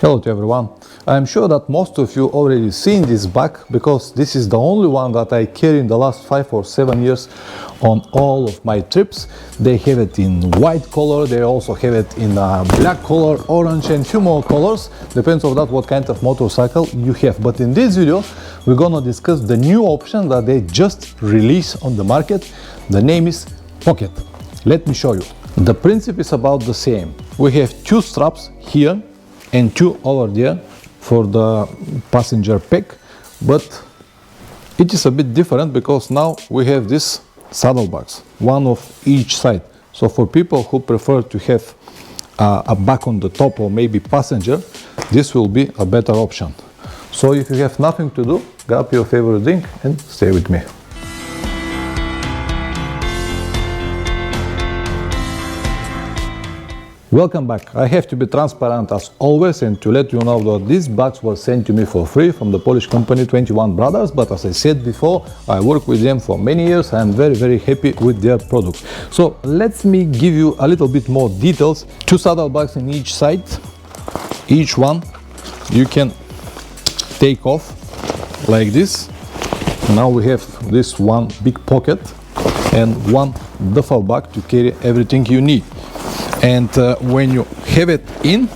Hello to everyone. I'm sure that most of you already seen this bag because this is the only one that I carry in the last 5 or 7 years on all of my trips. They have it in white color, they also have it in black color, orange and few more colors. Depends on that what kind of motorcycle you have. But in this video we're gonna discuss the new option that they just released on the market. The name is Pocket. Let me show you. The principle is about the same. We have two straps here and two over there for the passenger pack, but it is a bit different because now we have this saddlebags, one of each side. So for people who prefer to have a bag on the top or maybe passenger, this will be a better option. So if you have nothing to do, grab your favorite drink and stay with me. Welcome back. I have to be transparent as always and to let you know that these bags were sent to me for free from the Polish company 21 Brothers, but as I said before, I work with them for many years. I am very happy with their products. So let me give you a little bit more details. Two saddlebags in each side. Each one you can take off like this. Now we have this one big pocket and one duffel bag to carry everything you need. And when you have it in,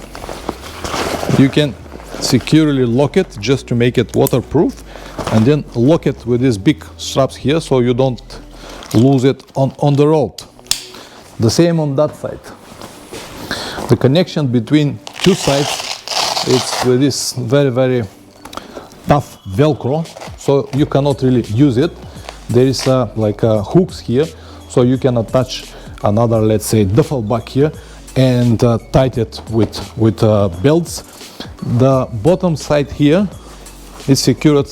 you can securely lock it just to make it waterproof, and then lock it with these big straps here so you don't lose it on the road. The same on that side. The connection between two sides is with this very tough Velcro, so you cannot really use it. There is like hooks here, so you can attach another, let's say, duffel bag here and tight it with belts. The bottom side here is secured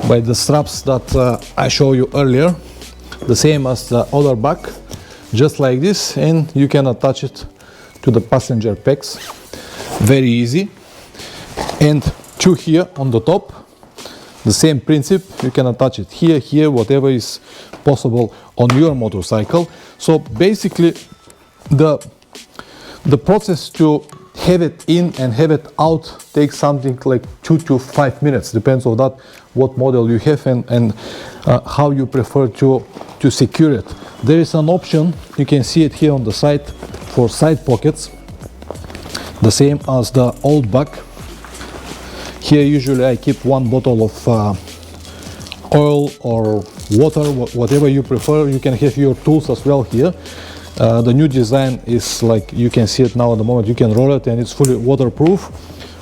by the straps that I showed you earlier, the same as the other bag, just like this, and you can attach it to the passenger packs very easy. And two here on the top, the same principle, you can attach it here, whatever is possible on your motorcycle. So basically the process to have it in and have it out takes something like 2 to 5 minutes, depends on that what model you have and how you prefer to secure it. There is an option, you can see it here on the side, for side pockets, the same as the old bag. Here usually I keep one bottle of oil or water, whatever you prefer. You can have your tools as well here. The new design is like, you can see it now at the moment, you can roll it and it's fully waterproof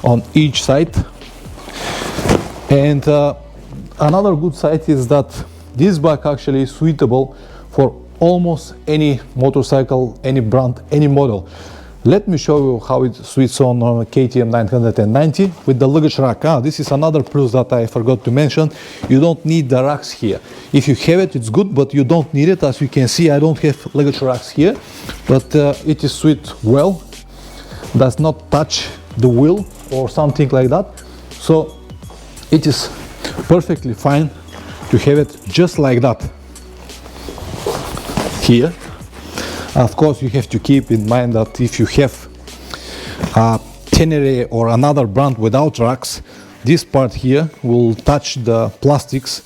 on each side. And another good side is that this bag actually is suitable for almost any motorcycle, any brand, any model. Let me show you how it suits on KTM 990 with the luggage rack. This is another plus that I forgot to mention. You don't need the racks here. If you have it, it's good, but you don't need it. As you can see, I don't have luggage racks here, but it is suited well. Does not touch the wheel or something like that. So it is perfectly fine to have it just like that here. Of course, you have to keep in mind that if you have a Tenere or another brand without racks, this part here will touch the plastics,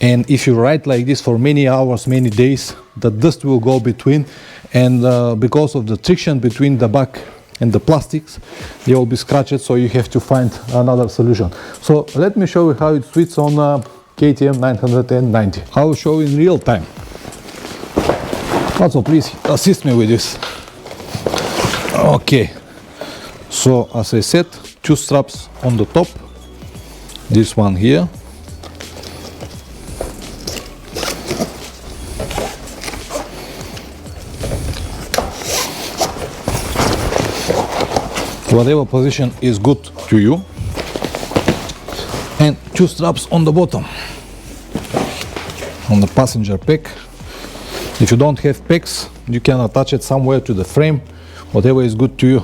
and if you ride like this for many hours, many days, the dust will go between, and because of the friction between the bag and the plastics, they will be scratched, so you have to find another solution. So let me show you how it fits on KTM 990. I will show you in real time. Also, please assist me with this. Okay, so as I said, two straps on the top, this one here, whatever position is good to you, and two straps on the bottom on the passenger pack. If you don't have packs, you can attach it somewhere to the frame, whatever is good to you.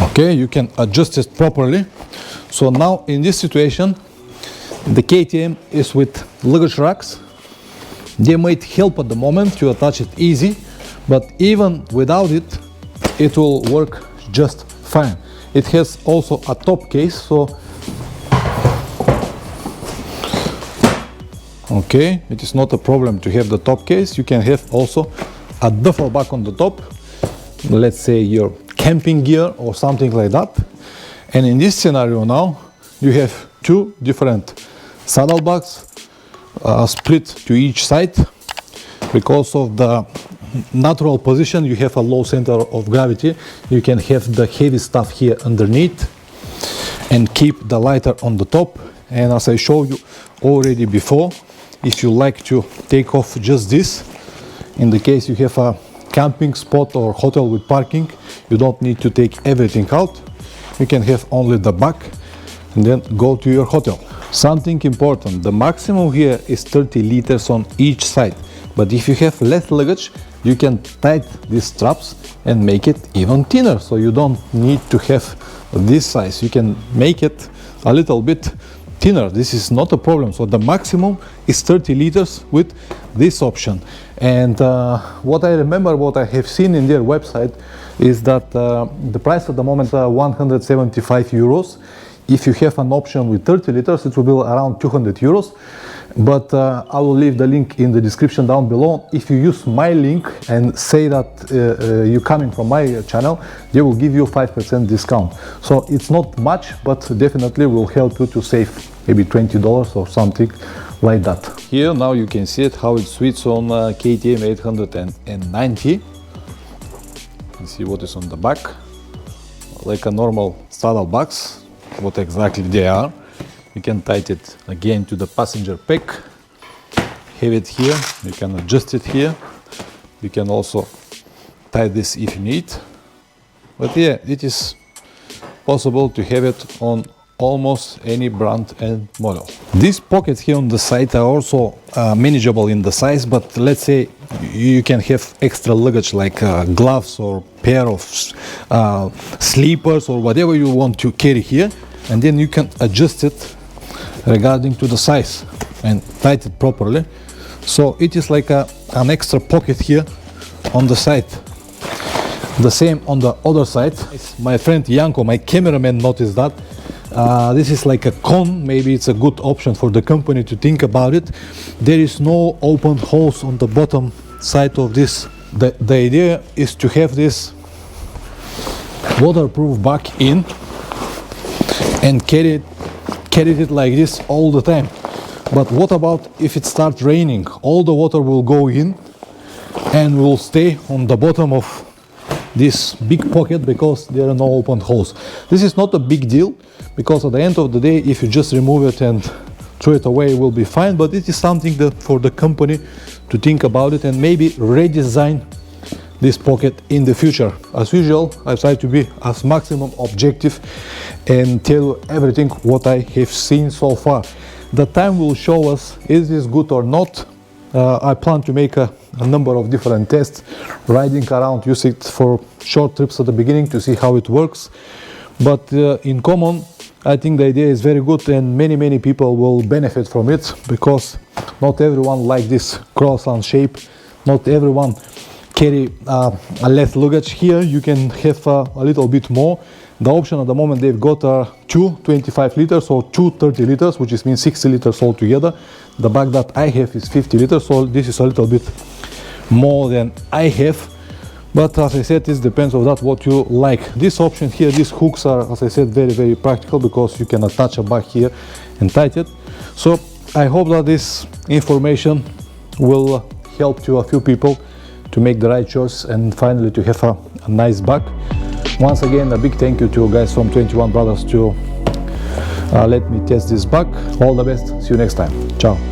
Okay, you can adjust it properly. So now in this situation, the KTM is with luggage racks, They might help at the moment to attach it easy, but even without it, it will work just fine. It has also a top case, so okay, it is not a problem to have the top case. You can have also a duffel bag on the top, let's say your camping gear or something like that. And in this scenario now, you have two different saddlebags split to each side. Because of the natural position, you have a low center of gravity. You can have the heavy stuff here underneath and keep the lighter on the top. And as I showed you already before, if you like to take off just this, in the case you have a camping spot or hotel with parking, you don't need to take everything out. You can have only the back and then go to your hotel. Something important, the maximum here is 30 liters on each side. But if you have less luggage, you can tighten these straps and make it even thinner. So you don't need to have this size. You can make it a little bit thinner. This is not a problem. So the maximum is 30 liters with this option. And what I remember, what I have seen in their website is that the price at the moment 175 euros. If you have an option with 30 liters, it will be around 200 euros. But I will leave the link in the description down below. If you use my link and say that you're coming from my channel, they will give you 5% discount. So it's not much, but definitely will help you to save maybe $20 or something like that. Here now you can see it, how it suits on KTM 890. You see what is on the back, like a normal saddlebags. What exactly they are. You can tighten it again to the passenger pack, have it here, you can adjust it here, you can also tie this if you need. But yeah, it is possible to have it on almost any brand and model. These pockets here on the side are also manageable in the size, but let's say you can have extra luggage like gloves or pair of sleepers or whatever you want to carry here, and then you can adjust it regarding to the size and tighten it properly. So it is like an extra pocket here on the side. The same on the other side. My friend Janko, my cameraman, noticed that this is like a cone. Maybe it's a good option for the company to think about it. There is no open holes on the bottom side of this. The idea is to have this waterproof back in and carry it like this all the time. But what about if it starts raining? All the water will go in and will stay on the bottom of this big pocket because there are no open holes. This is not a big deal because at the end of the day, if you just remove it and throw it away, it will be fine. But it is something that for the company to think about it and maybe redesign this pocket in the future. As usual, I try to be as maximum objective and tell you everything what I have seen so far. The time will show us is this good or not. I plan to make a number of different tests, riding around, use it for short trips at the beginning to see how it works. But in common, I think the idea is very good and many people will benefit from it because not everyone like this croissant shape, not everyone carry a less luggage. Here you can have a little bit more. The option at the moment they've got are two 25 liters or two 30 liters, which is means 60 liters altogether. The bag that I have is 50 liters, so this is a little bit more than I have. But as I said, this depends on that what you like. This option here, these hooks are, as I said, very practical because you can attach a bag here and tighten it. So I hope that this information will help to a few people to make the right choice and finally to have a nice bag. Once again, a big thank you to you guys from 21 Brothers to let me test this bag. All the best. See you next time. Ciao.